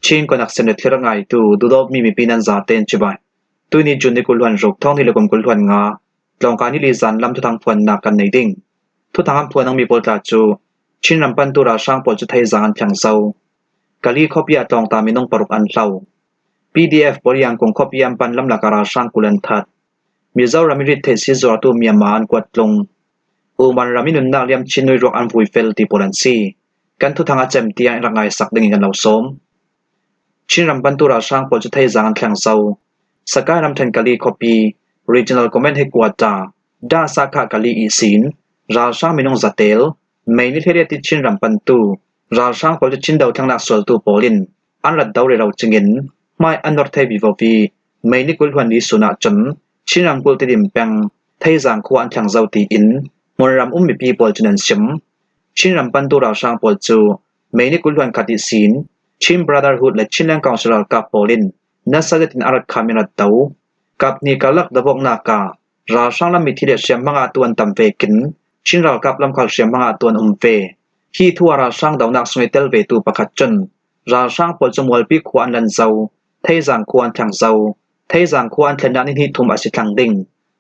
chin ko nak semle thira ngai tu dudop mi pinan za ten chibai tu ni jun ni kulwan rok thong ni lekom kulwan nga tlong ka ni li zan lam thu thang phwan na kan nei ding thu thang phwan ang mi pol ta chu chin ram pan tu ra sang pol chu thai zan thang sau kali khopia tong ta minong paruk an hlau pdf poryang kong khopiam pan lam la kara sang kulan that Mizoram rit the si zo tu Myanmar an kwat tlong uman raminun na liam chinoi rok an vui fel ti polan si kan thu thanga chem tiang rangai sak ding kan lo som chinram bantura sang pol chu thai zang thlang sau sakaram than kali copy regional comment he kwata da sakha kali I sin ra sang minong zatel mai ni theri ti chinram pantu ra sang pol chu chin dau thang nak sol tu polin an lat dau re ro chingin mai anor thai bi vo vi mai ni kul hwan ni suna chon chinram kul ti dim peng thai zang khu an thlang zau ti in monram mi pi pol chunan sim chinram pantura sang pol chu mai ni kul hwan khati sin Chin Brotherhood le Chinlang Council ka polin nasadetin arat khaminat tau kap ni kalak dabok na ka ra sang lam mi thile siam manga tuan tamve kin chinral kap lam khal siam manga tuan umve hi thuara sang daunak sungai telve tu pakhat chon ra sang pol chumwal pi khuan lan zau thai jang khuan thang zau thai jang khuan thlendan ni thum asi thang ding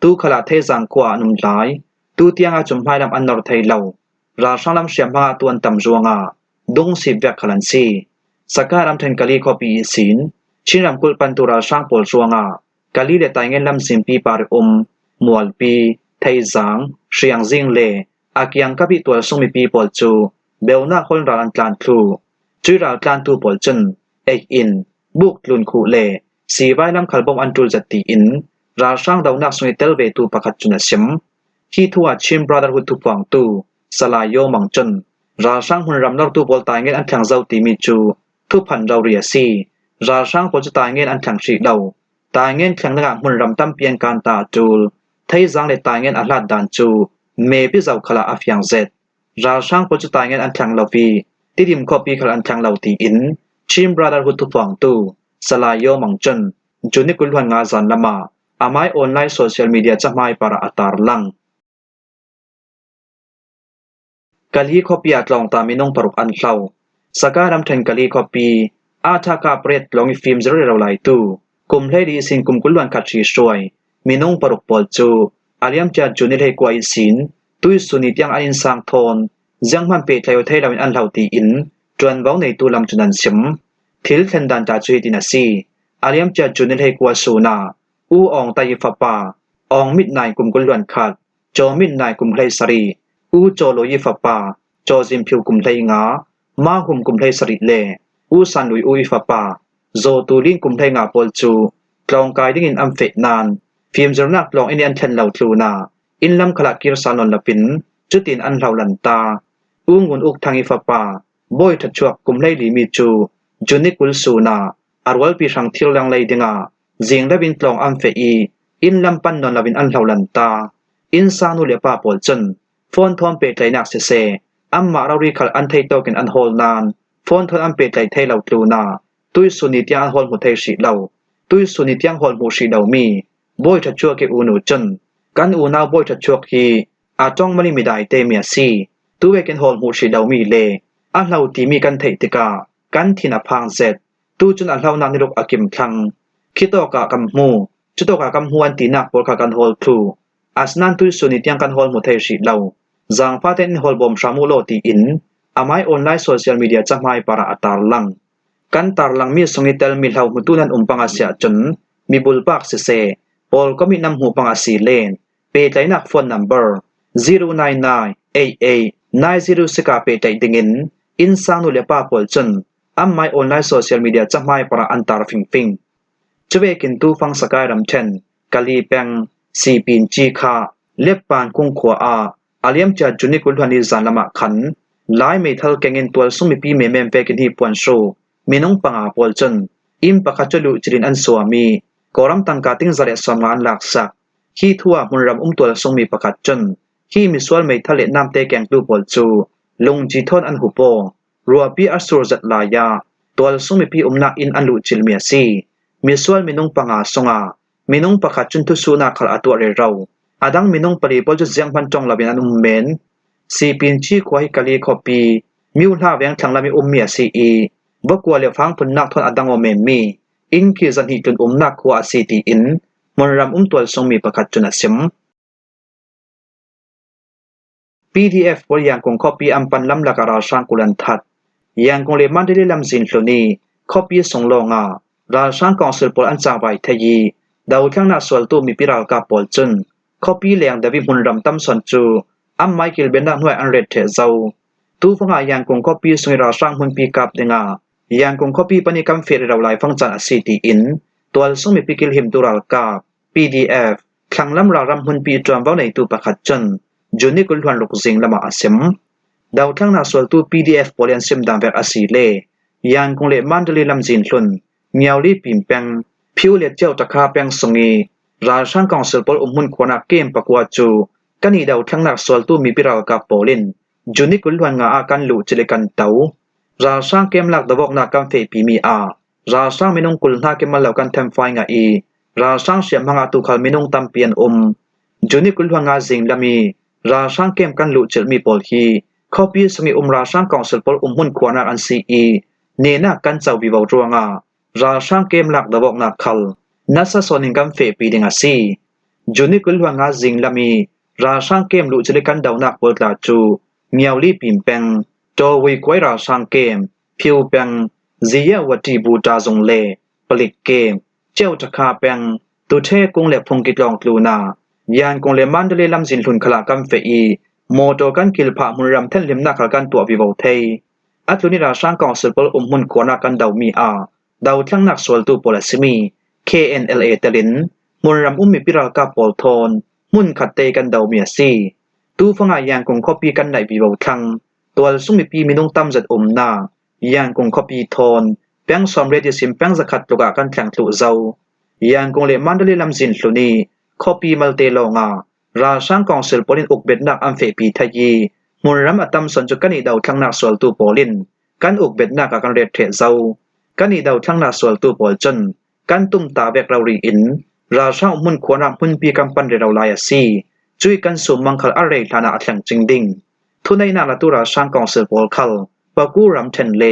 tu khala thai jang khwa num lai tu tianga chum phai lam anor thai lo ra sang lam siam manga tuan tam zuanga dong si vek khalan si sakaram then kali copy sin chinram kul pantura sang pol suanga kali le taingen lam simpi par mualpi thaizang hriang jing le akyang kapi tol sumi pi pol chu beuna khol ran tlan thu chural tlan tu pol chun ek in buk tlun khu le si vai lam khalbom antul jati in ra sang daunak sui telve tu pakhat chuna sim hi thuwa Chin Brotherhood tu pang tu salayo mangchun ra sang hun ram nor tu pol taingen an thang zau ti mi chu thu phan rau ria si ra sang pol chu taingen an thang si dau taingen thlang na hun ram tam pian kan ta tul thai jang le taingen a hlat dan chu me pi zau khala afyang zet ra sang pol chu taingen an thang lopi tidim copy khal an thang lau ti in Chin Brotherhood tu pang tu salayo mangchun juni kulwan nga zan lama amai online social media chamai para atar lang kali khopia tlong ta minong paruk an hlau sakaram then kali copy atha ka pret longi film zero ro lai tu kum hlei sin kum kulwan khatri soi minong paruk pol chu aliam cha juni le kwai sin tui suni tiang ain sang thon jangman pe thayo thai lawin an hlau ti in tron baw nei tu lam chunan sim thil thlen dan ta chui tin asi aliam cha juni le kwa suna u ong tai fa pa ong mit nai kum kulwan khat cho mit nai kum hlei sari u cho lo yi fa pa cho jim phiu kum hlei nga ma hum kum hlei sari le u san lui u fa pa zo tu ling kum hlei nga pol chu tlong kai ding in am fe nan phim jornak long in an thlen lau thluna in lam khala kir sanon lapin chutin an hlau lan ta u ngun uk thangi fa pa boy tha chuak kum hlei li mi chu junikul suna arwal pi sang thil lang lei dinga jing da bin tlong am fe I in lam pan non lavin an hlau lan ta in sanu le pa pol chun phone thom pe tlainak se se amma rauri khal an thei token an hol nan phone thon am pe tlai thei lau tluna tui suni tiang hol mu thei si lau tui suni tiang hol mu si dau mi boy tha chuak ke unu chun kan u na boy tha chuak hi a tong mani mi dai te mi si tu we ken hol mu si dau mi le a hlau ti mi kan thei tika kan thina phang zet tu chun a hlau na ni rok akim thang khito ka kam mu chuto ka kam huan ti nak por ka kan hol thu asnan tui suni tiang kan hol mu thei si lau zang paten hol bom samulo ti in amai online social media chamai para atar lang kan tar lang mi songi tel mi hlau mutunan umpanga sia chun mi bulpak se pol komi nam hu panga si len pe tlainak phone number 0998890 sika pe tai dingin in sangnu le pa pol chun amai online social media chamai para antar fing chwe kin tu fang sakai ram chen kali peng si pin chi kha lepan kung khwa a aliam cha juni kulhani zanlama khan lai me thal kengin twal sumi pi me mem pe kin hi pon show minong panga pol chun im pakha cholu chirin an swami koram tangka ting zare saman laksa hi thuwa munram twal sumi pakhat chun hi miswal me thale nam te keng tu pol chu lungji thon an hupo ruapi asur zat la ya twal sumi pi umna in anlu chilmi asi miswal minong panga songa minong pakhat chun tu suna khal atwa re raw adang minong pari pol chu jiang pan tong labin anum men si pin chi kwai kali copy miu hla weng thanglami ummi asi บ่กลัวเลฟังพุ่นนักทนอดังโอเมมีอินคิซันหิจุนนักคัวอาซีตีอินมนรำตัวทรงมีประคัดจุนซิม PDF ปอยางคงคอปีอัมปันลำลักราชางกุลันทัดยางคงเลมันได้ลำสินโลนีคอปีส่งลงราชางกองสุลปอลอันจางไว้ทยีดาวทั้งนักสวลตูมีปิรากาปอลจุนคอปีเลียงดาวิมุนรำตั้มสันจูอัมไมเคิลเบนดักหน่วยอันเรดเทเจ้าตูฟังยางคงคอปีส่งราชางหุนปีกับเดงายางคงคอปีปนิกัมเฟรเราไลฟังจันอซีตีอินตัวส่งมีปิกิลหิมตุรัลกา PDF ขังลำรารำหุนปีจวมเว้าในตูประคัดจุนจุนิกุลหวนลุกซิงลมาอาซิมดาวทั้งนักสวลตู PDF ปอลยันซิมดังเวกอาซีเลยางคงเลมันเดลีลำจินหลุนเมียวลีปิมแปงพิวเลเจ้าตะคาแปงสงีราชางกองสุลปอลมุนควนักเกมปะกัวจูกันีดาวทั้งนักสวลตูมีปิรากาปอลินจุนิกุลหวนงาอากันลุจิเลกันเตาราชางเกมลักดะบอกนักกัมเฟปีมีราชางมินงกุลนาเกมมาเหล่ากันเทมไฟงาอีราชางเสียมหงาตุคัลมินงตัมเปียนจุนิกุลหวนงาซิงลามีราชางเกมกันลุจิลมีปอลฮีคอปีสมีราชางกองสุลปอลมุนควนักอันซีอีเนนักกันเจ้าบิวรัวงาราชางเกมลักดะบอกนักคัลนัสสอนิงกัมเฟปีดิงอาซีจุนิกุลหวนงาซิงลามีราชางเกมลุจิเลกันดาวนักปอลตาจูเมียวลีปิมแปงโจวิกวยราชางเกมพิวแปงซียวัติบูตาซงเลปลิกเกมเจ้าตะคาแปงตุเทกงเลพงกิลองกลูนายานกงเลมันเดเลลำสินหลุนขลากัมเฟอีโมโตกันกิลพะมุนรำเทนลิมนักกันตัววิวเทอัตลุนิราชางกองสุลปอลมุนควนักกันดาวมีดาวทั้งนักสวลตูโปลซิมี KNLA เตลินมุนรำมีปิรากาปอลทอนมุนขัดเตกันดาวมีซีตูฟังยางกงคอปีกันในวิวทังตัวสุมีปีมินงตั้มจัดนายางกงคอปีทอนแปงสอมเรดิซิมแปงสกัดตุกะกันแข่งตุเจ้ายางกงเลมันเดเลลำสินหลุนีคอปีมัลเตลงราชางกองสุลปอลินอุกเบ็ดนักอัมเฟปีทยีมุนรำอัตัมสนจุกันีดาวทั้งนักสวลตูปอลินกันอุกเบ็ดนักกันเรดเทเจ้ากันีดาวทั้งนักสวลตูปอลจนกันตุ้มตาเวกเรารีอินราชามุนควนักมุนปีกัมปันเรเราลายซีจุยกันสุมังคลอะไรฐานะอัตลังจิงดิงทุนในนาลตุราชางกองสุลปอลคัลปะกูรำเทนเล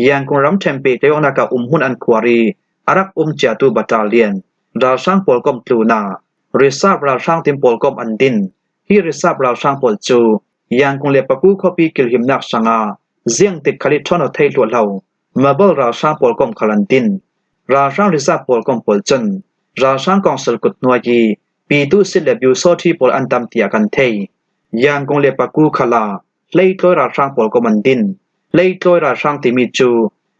ยางกงรำเทมเปเตยองนักหุนอันควารีอารักจาตูบัตาเลียนราชางปอลกอมตลูนาริซาบราชางติมปอลกอมอันดินฮิริซาบราชางปอลจูยางกงเลปะกูคอปีกิลหิมนักสังาเจียงติดคลิทอนอเทยตัวเรามาบลราชางปอลกอมคลันดินราชางริซาปอลกอมปอลจันราชางกองสลกุดนัวยีปีตุสิเลบิวโซทีปอลอันตัมเตียกันเทยยางกงเลปะกูคลาเลย์ตัวราชางปอลกอมอันดินเลย์ตัวราชางติมิจู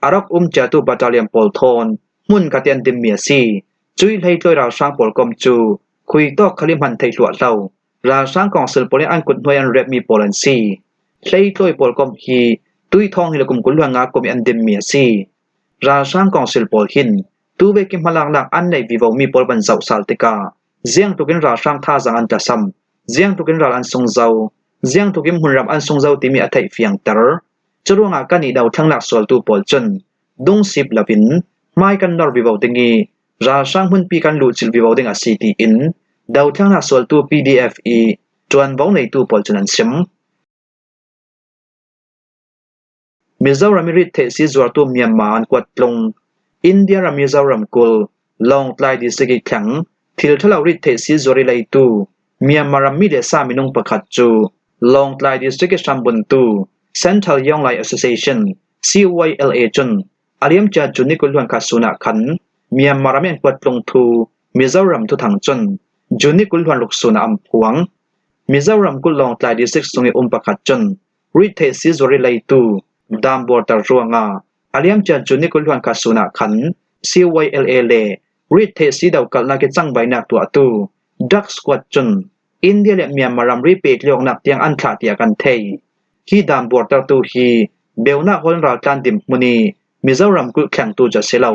อารักจาตูบัตาเลียนปอลทอนมุนกัดยันดิมเมียซีจุยเลย์ตัวราชางปอลกอมจูคุยตอกคลิมันไทยตัวเราราชางกองสุลปอลิอันกุดหน่วยอันเรบมีโปลันซีเลย์ตัวปอลกอมฮีตุยทองฮิลกุมกุลวงากอมอันดิมเมียซีราชางกองสุลปอลหินตูเวกิมพลังหลักอันในวิวมีปอลบันเจ้าสัลติกาเจียงตุกินราชางท่าจังอันตะซัมเจียงตุกินราอันทรงเจ้าเจียงตุกิมหุนรำอันทรงเจ้าที่มีอัฐิเฟียงเตอร์จรวงอาการนี้ดาวทั้งหลักสวลตูปอลจนดงสิบลาวินไม่กันนอร์วิวดิงีราชางหุนปีกันลุจิลวิวดิงอาซีตีอินดาวทั้งนักสวลตู PDFE จวนบ้าในตูปอลจนันซิมมิซารามิริเทซิจวตูเมียนมาอันกวดลงอินเดียรามิซารัมกุลลองไลดิสกิขังทิลทลาริเทซิจวริไลตูเมียนมารามิเดซามินงประคัดจูลองไลดิสกิชัมบุนตูเซ็นทรัลยองไลแอสโซเชชัน CYLA จุนอาเลียมจาจุนิกุลวันคาสุนัขันเมียนมารามิอันกวดลงทูมิซารัมทุทังจุนจุนิกุลวันลุกสุนอัมพวงมิซารัมกุลลองไลดิสกิสุงประคัดจุนริเทซิจวริไลตูดามบอร์ตารัวงาอาเลียมจาจุนิกุลวันคาสุนัขัน CYLA เลริเทซิดาวกัลนาเกจังใบนักตัวตูดักสควอตจุนอินเดียและเมียนมารัมริเปตเลียงนักเตียงอันขาดเตียกันเทยฮีดามบอร์ตาตูฮีเบลนักคนราจันดิมมุนีมิซารัมกุลแข่งตูจะเซลา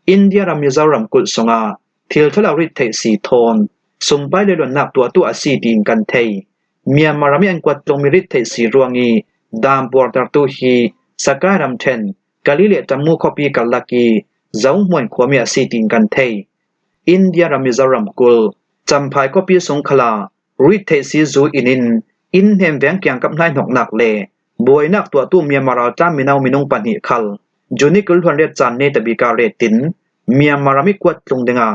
อินเดียรามิซารัมกุลสงาทิลทลาริเทซีทอนสุมไปเลดนักตัวอาซีดิงกันเทยเมียนมารามิอันกวดลงมิริเทซีรวงีดามบอร์ตาตูฮีสกายรัมเทนกาลิเลตัมมูคอปีกัลลักีเจ้าหมวนขวมีอาซีดิงกันเทยอินเดียรามิซารัมกุลจำภายคอปีสงขลาริเทซีจูอินินอินเฮมแวงเกียงกับนายหนกหนักเลบวยนักตัวตู้เมียนมาราจามินาวมินงปันหิคัล จุนิกุลหวนเรจันเนตบิกาเรตินเมียมารามิกวดลงเดงา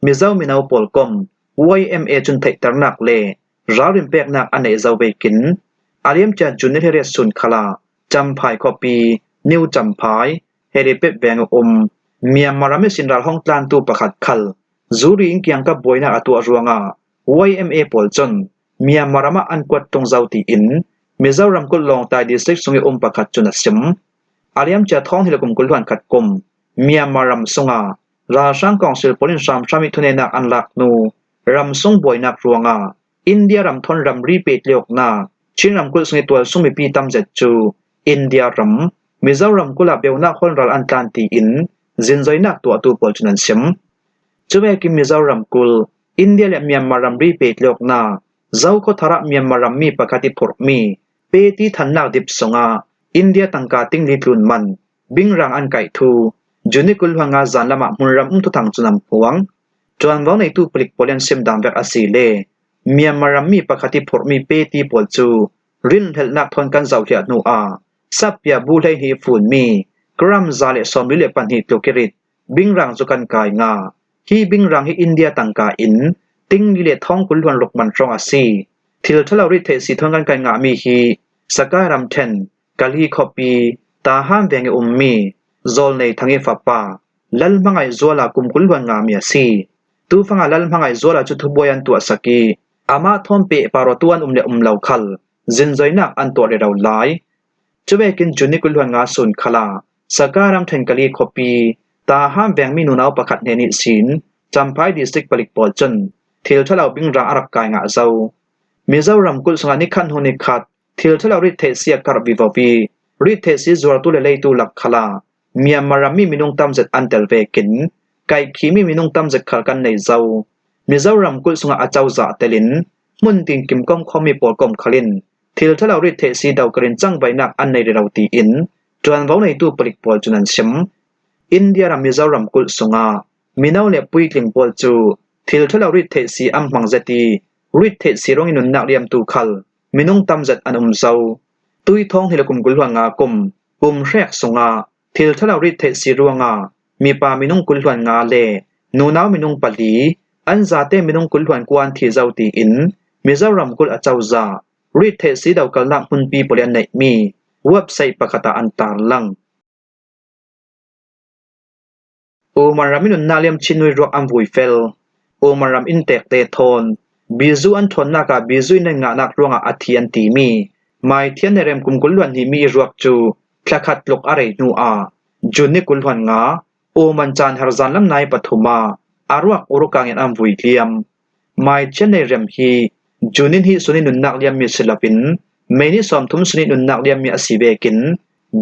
มิเจ้ามินาวปอลกอม YMA จุนไทตรนักเลราวริมเปกนักอันไหนเจ้าเบกินอาเลียมจะจุนิเรสุนคลาจำพายคอปีนิวจำพายเฮเรเปแบงเมียมารามิสินราห้องตานตูประคัดคัลจูริงเกียงกับบอยนักอตัวรวงา YMA ปอลจนเมียมารามาอันกวดตรงเจ้าตีอินมิเจ้ารำกุลลองตายดิสตริกสงประคัดจุนสิมอาเลียมจะท้องที่ละกุมกุลหวนขัดกุมเมียมารำสงาราชังกองศิลปนินสามชามิทุเนนักอันลักนูรำสงบอยนักรวงาอินเดียรำทนรำรีเปตเลียกนาชิงรำกุลสงตัวสงมีปีตำเจ็ดจูอินเดียรำมิเจ้ารำกุลาเบลนักคนรัลอันตันตีอินจินใจนักตัวตูปอลจุนันซิมจุเวกิมิเจ้ารำกุลอินเดียและเมียมารำรีเปตเลียกนาเจ้าก็ทาระเมียมารำมีปกติผลมีเปตีทันนักดิบสงาอินเดียตังกาติงลิลุนมันบิงรังอันไก่ทูจุนิกุลหังอาจานละมามุนรำทุทังจุนำพวงจวนวงในตู้ปลิกโปเลนเซมดามแบบอาศีเลเมียมารัมมีปกติผลมีเปตีปอลจูรินเฮลนักทนกันเจ้าเทียนูอาซับยาบูไลฮีฟูนมีกรัมซาเลสอมลิเลปันฮีตุกิริตบิงรังจุกันกายงาฮีบิงรังฮีอินเดียตังกาอินติงลิเลท้องกุลหวนลกมันตรองอาศีทิลทลาริเทสีทนกันกายงามีฮีสกายรัมเทนกาลีคอปีตาห้ามแวงมีโซลในทางฟ้าป่าลัลมังไอโซลากุมกุลวันงามีสีตูฟังลัลมังไอโซลาจุดทุบยันตัวสกีอามาทอมเปปารตัวนเลเหลาคัลจินใจนักอันตัวเรเราไลจะเวกินจุนิกุลวันงาสุนคลาสการัมเทนกาลีคอปีตาห้ามแวงมีนูนาวประคัดเนนิสินจำพายดิสตริกปลิกปอลจนเทลทลาวบิงราอารักกายงาเจ้ามิเจ้ารำกุลสงานิคันโฮนิคัดเทลทลาวริเทเซียคาร์บิวาวีริเทซีจวรตุเลเลตุลักขลาเมียมารามีมินุงตำเจ็ดอันเตลเวกินไก่ขีมีมินุงตำเจ็ดขลกันในเจ้ามิเจ้ารำกุลสงอาเจ้าจ่าเตลินมุนติงกิมก้อมคอมีปอลกอมขลินทิลทลาวริเทซีดาวกรินจังใบนักอันในเราตีอินจวนวงในตู้ปลิกปอลจุนันชิมอินเดียรามิเจ้ารำกุลสงามินาวเล็บปุยกลิงปอลจูทิลทลาวริเทซีอัมพังเจตีริเทซีรงอินุนนักเรียมตูคัลมินุงตำเจ็ดอันเจ้าตุยท้องที่ละกุมกุลหวงากุมแรกสงาทิลทลาวริเทซีรวงามีปามินุงกุลหวงาเลนูนาวมินุงปลีอันซาเตมินุงกุลหวงกวนที่เจ้าตีอินมิเจ้ารำกุลอาเจ้าซาริเทซีดาวกลนักมุนปีปลียนในมีเว็บไซต์ปะกตาอันตาลังโอมารามินุนนาเลียมชินุยรอัมวุยเฟลโอมารัมอินเตกเตทอนบิซูอันทนนักาบิซูในงานักรวงอาเทียนตีมีไม่เทียนในเรมกุมกุลวันที่มีรวบจูพลักขัดลกอะไรนูอาจุนนิกุลวันงาโอมันจานฮาร์ซันลำนายปฐุมาอารวกอุรุกังยันอัมวุยเลียมไม่เทียนในเรมฮีจุนินฮีสุนินุนนักเลียมมีศิลปินเมนิสอมทุมสุนินุนนักเลียมมีอาศิเบกิน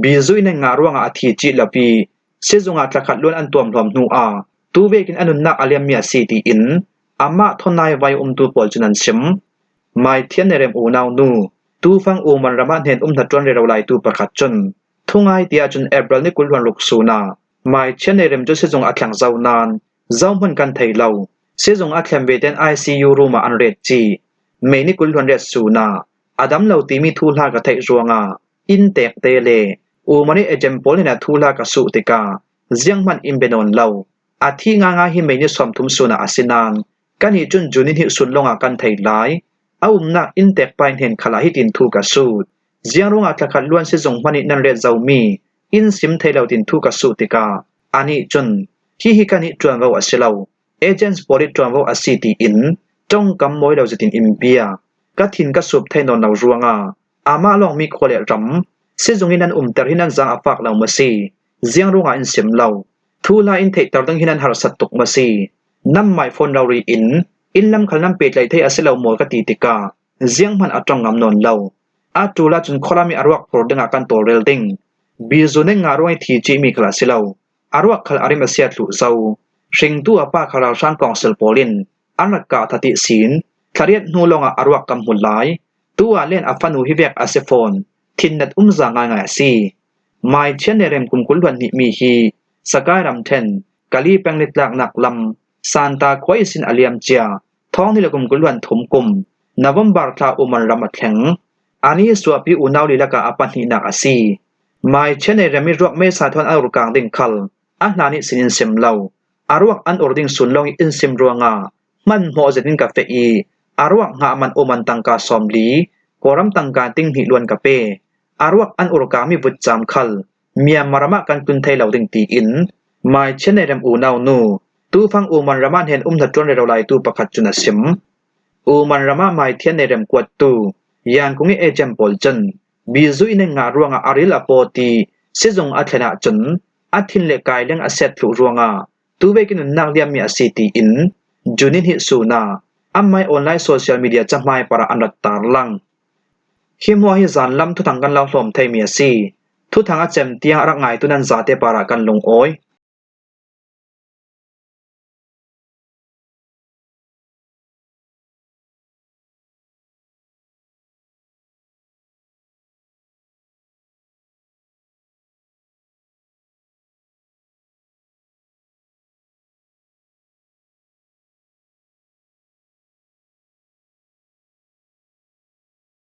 บิซูในงารวงอาทิจิลปีเสจงอาพลักขัดล้วนอันตัวมลอมนูอาตูเวกินอนุนนักอาเลียมมีอาศิตีอินอามาทนายไว้ตูปอลจุนันชิมไม่เทียนในเรมโอนาวนูตูฟังโอมันระมันเห็นนัดจวนเรเราไลตูประคัดจนทุ่งไอเดียจนเอเบรลนิกุลวันลุกสูนาไม่เช่นในเรมจุเสจงอัดแข่งเจ้านานเจ้ามันกันไทยเราเสจงอัดแข่งเวเดน ICU รูมาอันเรดจีเมนิกุลวันเรดสูนาอดัมเราตีมีทูลากะไทยรัวงาอินเตกเตเลโอมันเอเจมโพลเนี่ยทูลากะสุติกาเจียงมันอิมเบนอนเราอาทิงางาฮิเมนิสอมทุมสูนาอาสินางกันฮิจุนจุนิหิสุนลงอากันไทยไลอานักอินเตกไปเห็นขลาฮิตินทูกะสูดเจียงรงอาตะขัดล้วนเสจงมันนันเรเจ้ามีอินซิมไทยเราตินทูกะสูติกาอันนี้จุนฮิกันฮิจวนเราอาศิเราเอเจนส์บริจวนเราอาศิตีอินจงกำมวยเราจะตินอิมเบียกัทินกะสุบไทยนอนเรารวงอามาลองมีโคเลรัมเสจงฮินันเตอร์ฮินันจังอาฟักเรามาซีเจียงรงอาอินซิมเราทูลาอินเทตร์ดังฮินันหาสัตตุกมาซีน้ำไมโฟนเรารีอินลำขันน้ำเป็ดไหลเทอเสลาวหมอกติติกาเจียงมันอัตรงงามนนเราอาจูลาจุนคลามีอารวักโปรดึงอากันตัวเรลดิงบิซูเนงารวยทีจีมีคลาสิลาวอารวักขลอาริมาเซียตลุเจ้าชิงตัวป้าคลาชันกองเซลโปลินอันนักกาทัติศีนคาเรียนูลงอารวักกำหุ่นไหลตัวเล่นอัฟานูฮิเวกอาเซฟอนทินนัดจางงายซีไม่เช่นในเรมกุมกุลวันนิมีฮีสกายรัมเทนกาลีแปงลิตลักนักลำซานตาควายสินอเลียมเจียท้องที่ละกุมกุลวันถมกุมนวมบาร์ทาอุมันรามัดแข็งอันนี้สวบปีอุนาวลีละกาอปันหินักอาซี mai chene remi ruak me sa thon aur kang ding khal a hnani sinin sim lo arwak an ording sun long in sim ruanga man ho zetin ka fe i arwak nga man oman tangka somli koram tangka ting hi luan ka pe arwak an urka mi vut jam khal mia marama kan tun thai lo ding ti in mai chene rem u naw nu tu phang u man raman hen na tron re lai tu pakhat chuna sim u man rama mai thian ne rem kwat tu yan kungi ejem pol chen bizu in nga ruanga arila poti sejong athena chun athin le kai leng aset thu ruanga tu ve kin nak liam mi asiti in junin hi suna amai online social media chamai para anat tar lang khimwa hi zan lam thu thang kan law hlom thei mi asi thu thanga chem tia ra ngai tunan zate para kan long oi